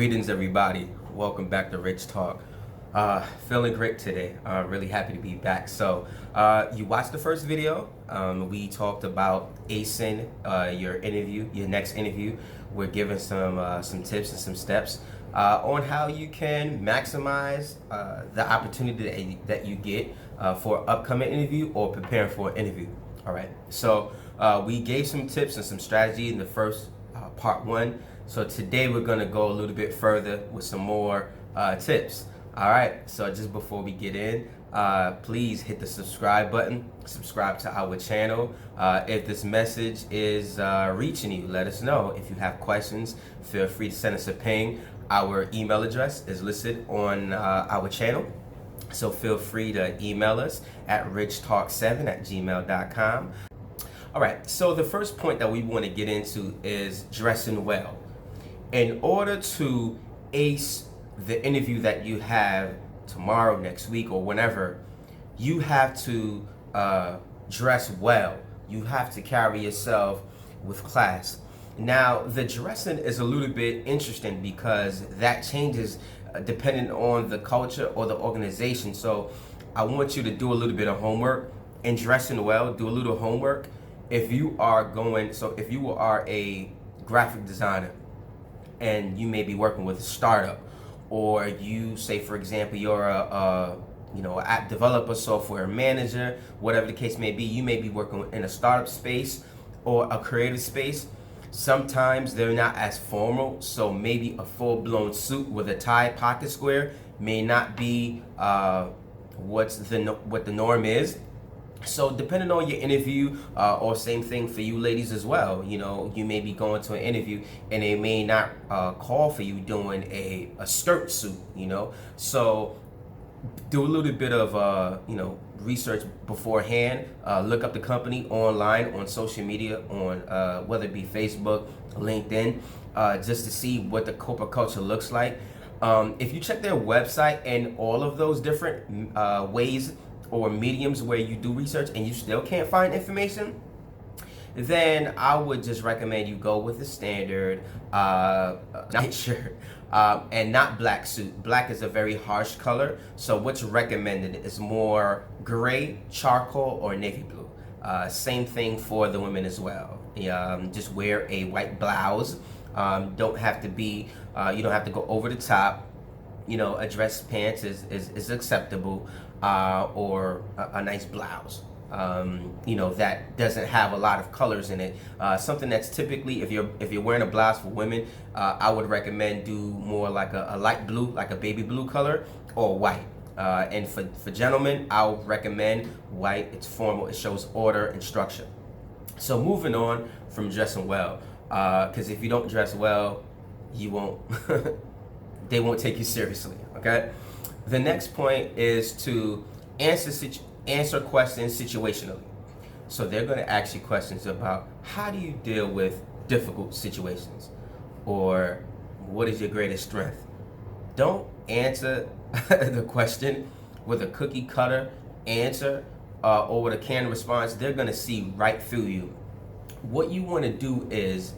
Greetings, everybody. Welcome back to RichTalk. Feeling great today. Really happy to be back. So, you watched the first video. We talked about acing your interview, your next interview. We're giving some tips and some steps on how you can maximize the opportunity that you get for an upcoming interview or preparing for an interview. All right. So, we gave some tips and some strategy in the first part one. So today we're going to go a little bit further with some more tips. All right, so just before we get in, please hit the subscribe button, subscribe to our channel. If this message is reaching you, let us know. If you have questions, feel free to send us a ping. Our email address is listed on our channel. So feel free to email us at richtalk7@gmail.com. All right, so the first point that we want to get into is dressing well. In order to ace the interview that you have tomorrow, next week, or whenever, you have to dress well. You have to carry yourself with class. Now, the dressing is a little bit interesting because that changes depending on the culture or the organization. So I want you to do a little bit of homework. In dressing well, do a little homework. If you are a graphic designer, and you may be working with a startup, or you say, for example, you're a app developer, software manager, whatever the case may be, you may be working in a startup space or a creative space. Sometimes they're not as formal, so maybe a full-blown suit with a tie, pocket square may not be what the norm is. So depending on your interview, or same thing for you ladies as well, you may be going to an interview and they may not call for you doing a skirt suit, So do a little bit of, research beforehand. Look up the company online, on social media, on whether it be Facebook, LinkedIn, just to see what the corporate culture looks like. If you check their website and all of those different ways or mediums where you do research and you still can't find information, then I would just recommend you go with the standard night shirt and not black suit. Black is a very harsh color, so what's recommended is more gray, charcoal, or navy blue. Same thing for the women as well. Just wear a white blouse. Don't have to be, you don't have to go over the top. A dress pants is acceptable, or a nice blouse, that doesn't have a lot of colors in it. Something that's typically, if you're wearing a blouse for women, I would recommend do more like a light blue, like a baby blue color, or white. And for gentlemen, I'll recommend white. It's formal, it shows order and structure. So moving on from dressing well, because if you don't dress well, you won't they won't take you seriously, okay? The next point is to answer questions situationally. So they're going to ask you questions about how do you deal with difficult situations, or what is your greatest strength. Don't answer the question with a cookie cutter answer or with a canned response. They're going to see right through you. What you want to do is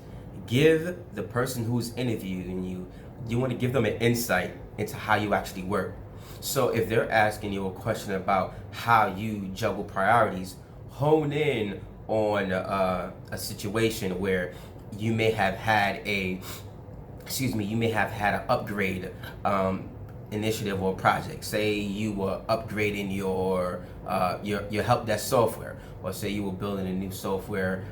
give the person who's interviewing you want to give them an insight into how you actually work. So if they're asking you a question about how you juggle priorities, hone in on a situation where you may have had an upgrade initiative or project. Say you were upgrading your help desk software, or say you were building a new software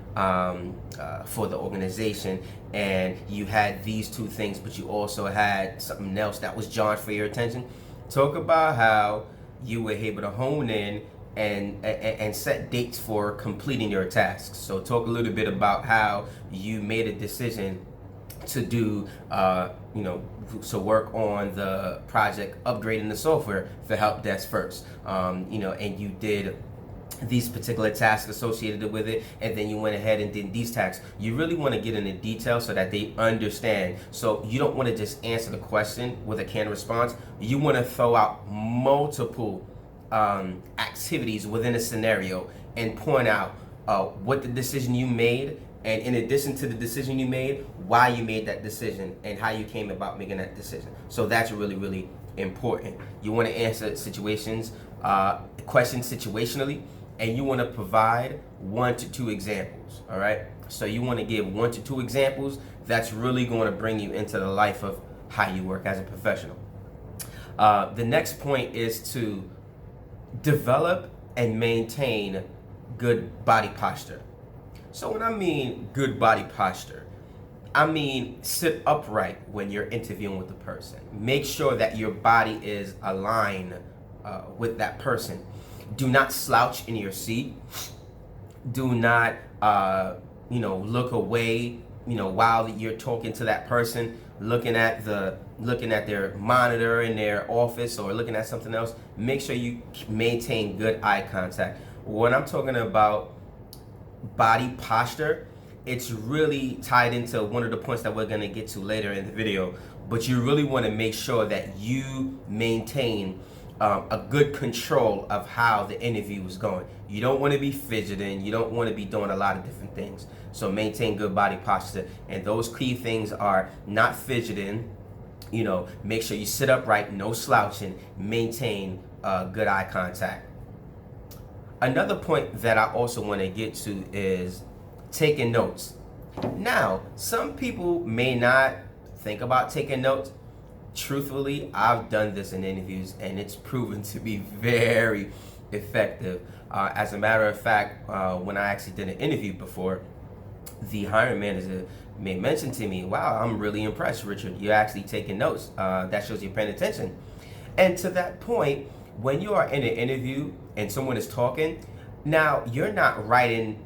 for the organization, and you had these two things, but you also had something else that was jarring for your attention. Talk about how you were able to hone in and set dates for completing your tasks. So talk a little bit about how you made a decision to do, to work on the project upgrading the software for help desk first, and you did these particular tasks associated with it, and then you went ahead and did these tasks. You really want to get into detail so that they understand. So you don't want to just answer the question with a canned response. You want to throw out multiple activities within a scenario and point out what the decision you made And in addition to the decision you made, why you made that decision and how you came about making that decision. So that's really, really important. You want to answer questions situationally, and you want to provide 1 to 2 examples. All right. So you want to give 1 to 2 examples. That's really going to bring you into the life of how you work as a professional. The next point is to develop and maintain good body posture. So when I mean good body posture, I mean sit upright when you're interviewing with the person. Make sure that your body is aligned with that person. Do not slouch in your seat. Do not, look away, while you're talking to that person, looking at their monitor in their office or looking at something else. Make sure you maintain good eye contact. When I'm talking about body posture, it's really tied into one of the points that we're going to get to later in the video, but you really want to make sure that you maintain a good control of how the interview is going. You don't want to be fidgeting. You don't want to be doing a lot of different things. So maintain good body posture. And those key things are not fidgeting, make sure you sit upright, no slouching, maintain good eye contact. Another point that I also want to get to is taking notes. Now, some people may not think about taking notes. Truthfully, I've done this in interviews and it's proven to be very effective. As a matter of fact, when I actually did an interview before, the hiring manager made mention to me, wow, I'm really impressed, Richard. You're actually taking notes. That shows you're paying attention. And to that point, when you are in an interview and someone is talking, now you're not writing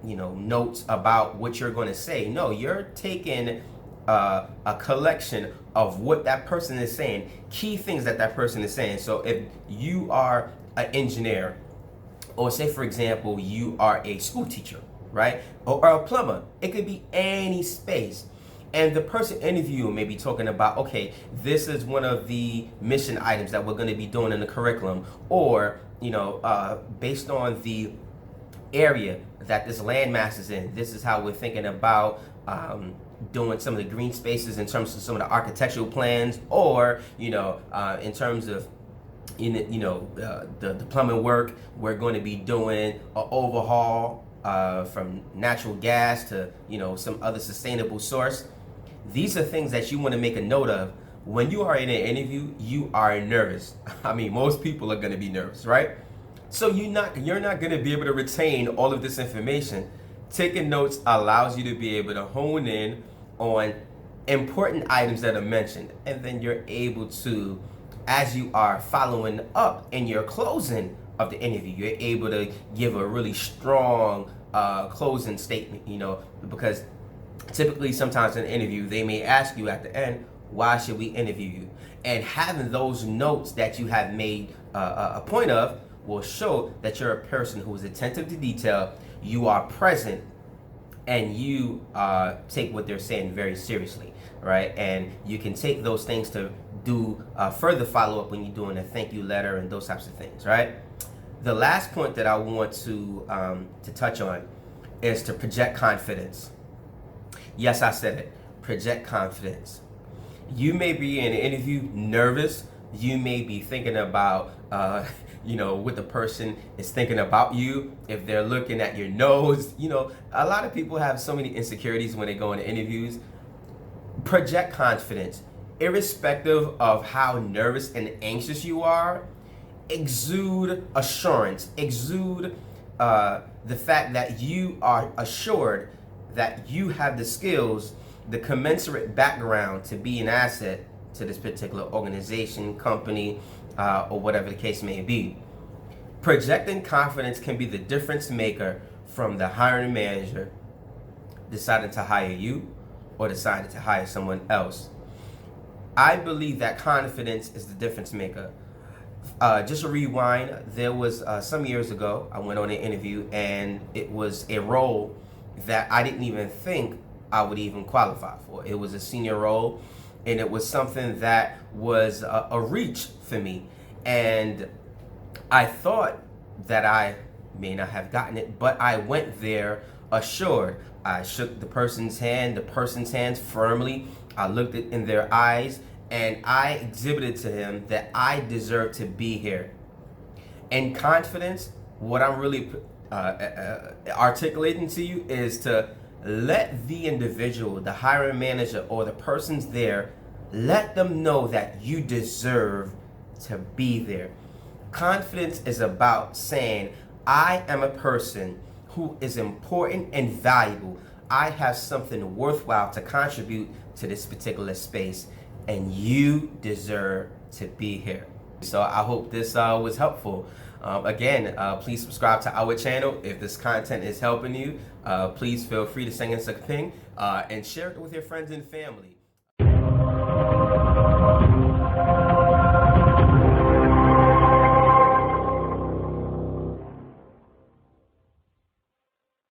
notes about what you're going to say. No, you're taking a collection of what that person is saying, key things that person is saying. So if you are an engineer, or say for example you are a school teacher, right, or a plumber, it could be any space, and the person interviewing may be talking about, okay, this is one of the mission items that we're going to be doing in the curriculum, or based on the area that this landmass is in, this is how we're thinking about doing some of the green spaces in terms of some of the architectural plans, or in terms of the plumbing work, we're going to be doing an overhaul from natural gas to some other sustainable source. These are things that you want to make a note of. When you are in an interview, you are nervous. I mean, most people are going to be nervous, right? So you're not going to be able to retain all of this information. Taking notes allows you to be able to hone in on important items that are mentioned, and then you're able to, as you are following up in your closing of the interview, you're able to give a really strong closing statement, because typically sometimes in an interview they may ask you at the end, why should we interview you? And having those notes that you have made a point of will show that you're a person who is attentive to detail, you are present, and you take what they're saying very seriously, right? And you can take those things to do further follow-up when you're doing a thank you letter and those types of things, right? The last point that I want to touch on is to project confidence. Yes, I said it. Project confidence. You may be in an interview nervous. You may be thinking about what the person is thinking about you, if they're looking at your nose. A lot of people have so many insecurities when they go into interviews. Project confidence. Irrespective of how nervous and anxious you are, exude assurance. Exude the fact that you are assured that you have the skills, the commensurate background to be an asset to this particular organization, company, or whatever the case may be. Projecting confidence can be the difference maker from the hiring manager deciding to hire you or deciding to hire someone else. I believe that confidence is the difference maker. Just a rewind, there was some years ago, I went on an interview and it was a role that I didn't even think I would even qualify for. It was a senior role, and it was something that was a reach for me. And I thought that I may not have gotten it, but I went there assured. I shook the person's hands firmly. I looked in their eyes, and I exhibited to him that I deserve to be here. In confidence, what I'm really articulating to you is to let the individual, the hiring manager, or the person's there, let them know that you deserve to be there. Confidence is about saying, I am a person who is important and valuable. I have something worthwhile to contribute to this particular space, and you deserve to be here. So I hope this was helpful. Again, please subscribe to our channel. If this content is helping you, please feel free to send us a ping and share it with your friends and family.